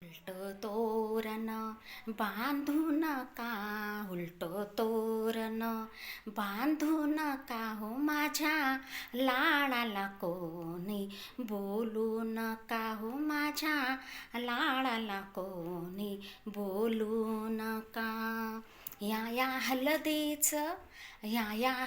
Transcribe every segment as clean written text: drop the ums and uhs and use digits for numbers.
उलट तोरण बांधू नका, उलट तोरण बांधू नका हो माझ्या लाडाला कोणी बोलू नका हो माझ्या लाडाला कोणी बोलू नका. या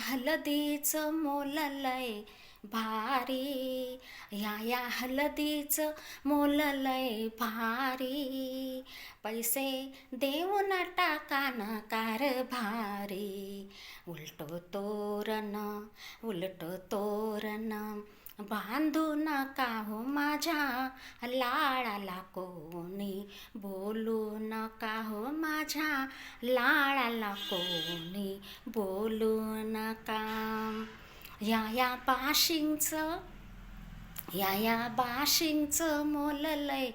हलदीचं मोल लय भारी, या हलदीचं मोल लय भारी, पैसे देऊन टाका न कारभारी. उलट तोरण बांधू नका हो माझ्या लाडाला कोणी बोलू नका हो माझ्या लाडाला कोणी बोलू नका. या बाशिंगचं मोल लय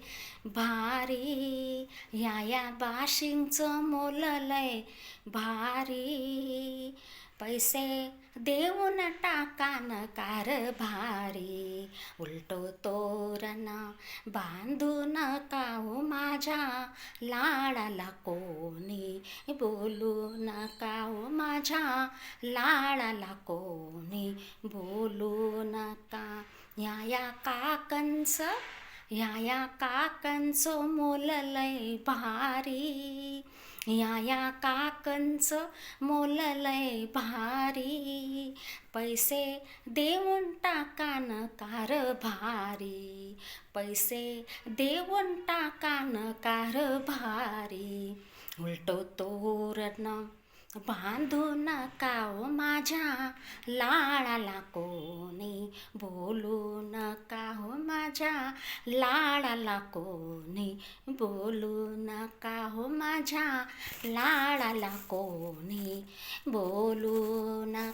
भारी, या बाशिंगचं मोल लय भारी, पैसे देऊन टाका न कारभारी. उलट तोरण बांधू नका हो माझ्या लाडाला कोणी बोलू नका हो माझ्या लाडाला कोणी बोलू नका. या काकांचं मोल लय भारी, या काकांचं मोल लय भारी, पैसे देऊन टाका न कारभारी, पैसे देऊन टाका न कारभारी. उलट तोरण बांधू नका हो माझ्या लाडाला कोणी बोलू नका हो माझ्या लाडाला कोणी बोलू नका हो माझ्या लाडाला कोणी बोलू नका.